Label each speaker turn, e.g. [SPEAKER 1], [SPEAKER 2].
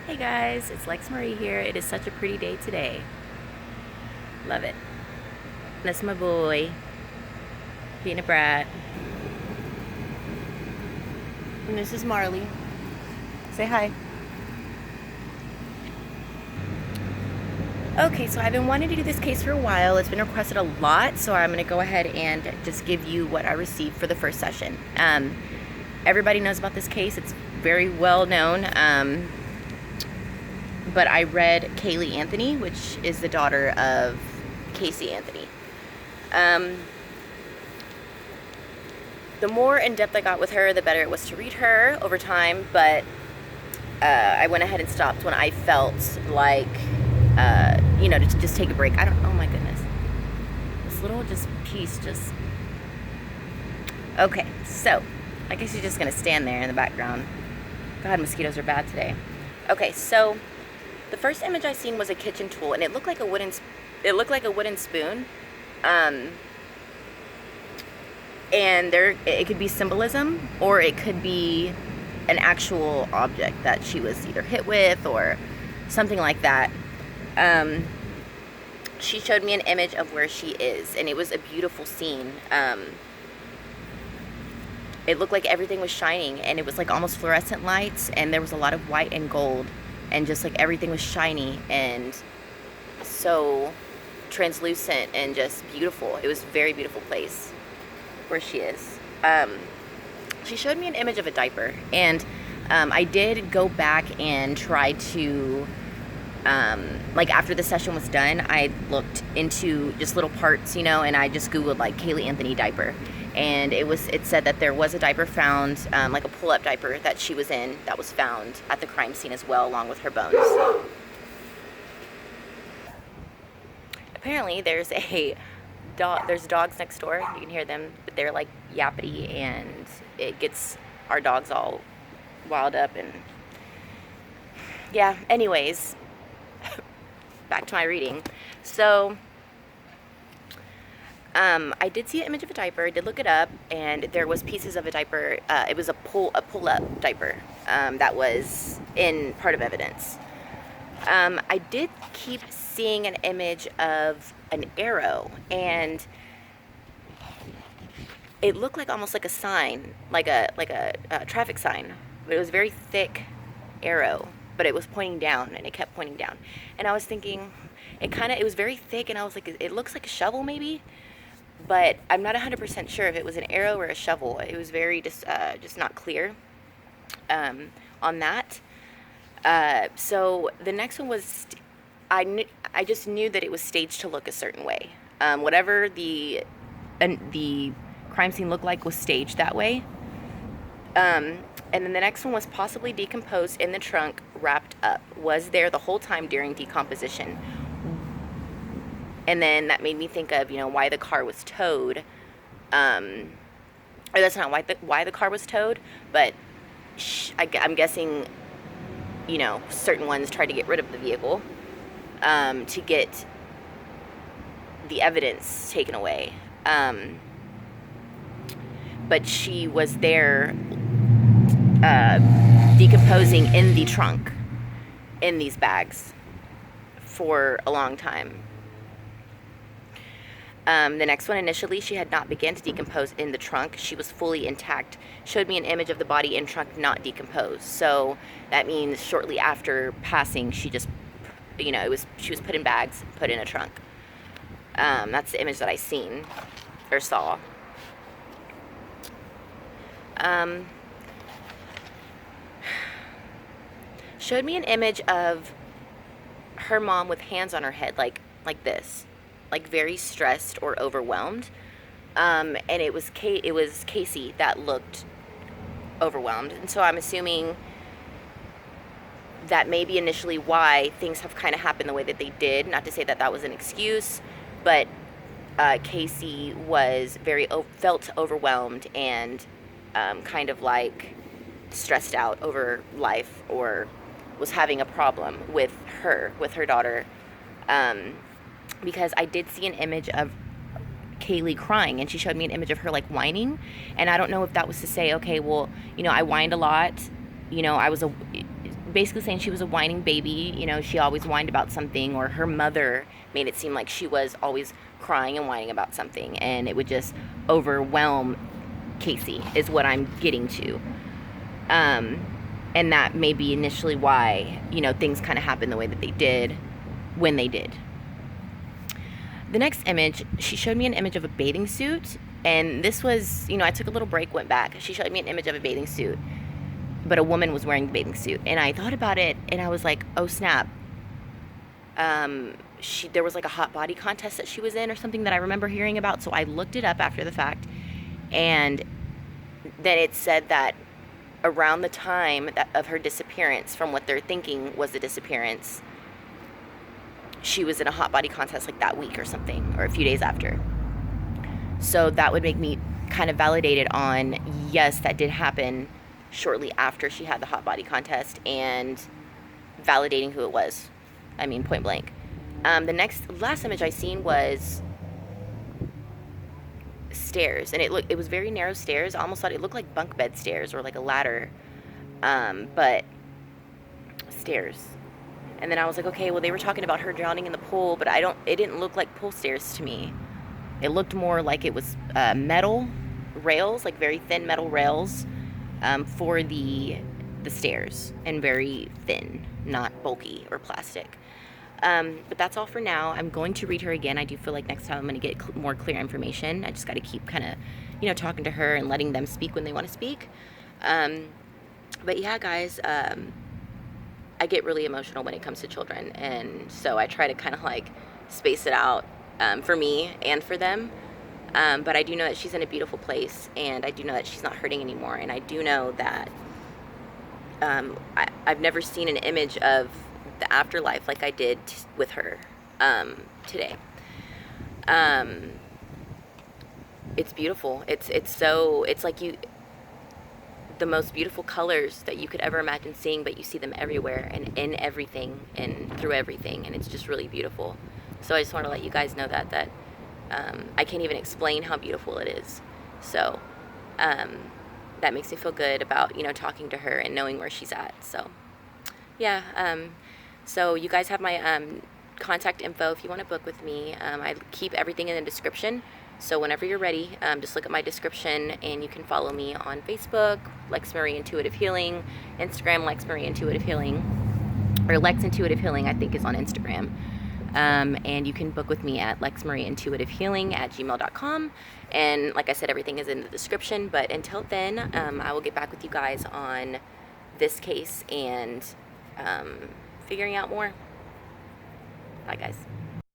[SPEAKER 1] Hey guys, it's Lex Marie here. It is such a pretty day today. Love it. That's my boy, being a brat. And this is Marley. Say hi. Okay, so I've been wanting to do this case for a while. It's been requested a lot, so I'm going to go ahead and just give you what I received for the first session. Everybody knows about this case. It's very well known. But I read Caylee Anthony, which is the daughter of Casey Anthony. The more in depth I got with her, the better it was to read her over time, but I went ahead and stopped when I felt like, to just take a break. Oh my goodness. This little piece okay, so I guess you're just gonna stand there in the background. God, mosquitoes are bad today. Okay, so the first image I seen was a kitchen tool, and it looked like a wooden spoon. And it could be symbolism, or it could be an actual object that she was either hit with or something like that. She showed me an image of where she is, and it was a beautiful scene. It looked like everything was shining, and it was like almost fluorescent lights, and there was a lot of white and gold, and just like everything was shiny and so translucent and just beautiful. It was a very beautiful place where she is. She showed me an image of a diaper, and I did go back and try to after the session was done, I looked into just little parts, and I just Googled like Caylee Anthony diaper, and it said that there was a diaper found, like a pull-up diaper that she was in, that was found at the crime scene as well, along with her bones. Apparently there's dogs next door. You can hear them, but they're like yappity, and it gets our dogs all wild up. And yeah, anyways, back to my reading. So I did see an image of a diaper. I did look it up, and there was pieces of a diaper. It was a pull-up diaper that was in part of evidence. I did keep seeing an image of an arrow, and it looked like almost like a sign, like a traffic sign. But it was a very thick arrow, but it was pointing down, and it kept pointing down. And I was thinking, it was very thick, and I was like, it looks like a shovel maybe, but I'm not 100% sure if it was an arrow or a shovel. It was very just not clear on that. So the next one was, I just knew that it was staged to look a certain way. Whatever the crime scene looked like was staged that way. And then the next one was possibly decomposed in the trunk, wrapped up. Was there the whole time during decomposition. And then that made me think of, why the car was towed. Or that's not why the car was towed, but I'm guessing, certain ones tried to get rid of the vehicle to get the evidence taken away. But she was there decomposing in the trunk, in these bags, for a long time. The next one, initially, she had not begun to decompose in the trunk. She was fully intact. Showed me an image of the body in trunk not decomposed. So that means shortly after passing, she just, she was put in bags, put in a trunk. That's the image that I seen or saw. Showed me an image of her mom with hands on her head, like this, like very stressed or overwhelmed. And it was Casey that looked overwhelmed. And so I'm assuming that may be initially why things have kind of happened the way that they did. Not to say that that was an excuse, but Casey was felt overwhelmed and kind of like stressed out over life, or was having a problem with her daughter. Because I did see an image of Caylee crying, and she showed me an image of her like whining, and I don't know if that was to say, okay, well, I whined a lot, I was basically saying she was a whining baby. You know, she always whined about something, or her mother made it seem like she was always crying and whining about something, and it would just overwhelm Casey, is what I'm getting to. And that may be initially why, you know, things kind of happened the way that they did when they did. The next image, she showed me an image of a bathing suit, and this was, you know, I took a little break, went back. She showed me an image of a bathing suit, but a woman was wearing the bathing suit, and I thought about it, and I was like, oh snap. There was like a hot body contest that she was in or something that I remember hearing about, so I looked it up after the fact, and then it said that around the time of her disappearance, from what they're thinking was the disappearance, she was in a hot body contest like that week or something, or a few days after. So that would make me kind of validated on, yes, that did happen shortly after she had the hot body contest, and validating who it was. I mean, point blank. The last image I seen was stairs, and it was very narrow stairs. I almost thought it looked like bunk bed stairs or like a ladder, but stairs. And then I was like, okay, well, they were talking about her drowning in the pool, but it didn't look like pool stairs to me. It looked more like it was metal rails, like very thin metal rails, for the stairs, and very thin, not bulky or plastic. But that's all for now. I'm going to read her again. I do feel like next time I'm going to get more clear information. I just got to keep kind of, you know, talking to her and letting them speak when they want to speak. But yeah, guys, I get really emotional when it comes to children, and so I try to kind of like space it out, for me and for them. But I do know that she's in a beautiful place, and I do know that she's not hurting anymore, and I do know that I've never seen an image of the afterlife like I did with her today. It's beautiful. It's like the most beautiful colors that you could ever imagine seeing, but you see them everywhere and in everything and through everything, and it's just really beautiful. So I just want to let you guys know that I can't even explain how beautiful it is. So that makes me feel good about, you know, talking to her and knowing where she's at. So yeah, so you guys have my contact info if you want to book with me. I keep everything in the description, so whenever you're ready, just look at my description, and you can follow me on Facebook, Lexx Marie Intuitive Healing, Instagram, Lexx Marie Intuitive Healing, or Lexx Intuitive Healing, I think, is on Instagram. And you can book with me at LEXXMARIEINTUITIVEHEALING@gmail.com. And like I said, everything is in the description. But until then, I will get back with you guys on this case and figuring out more. Bye, guys.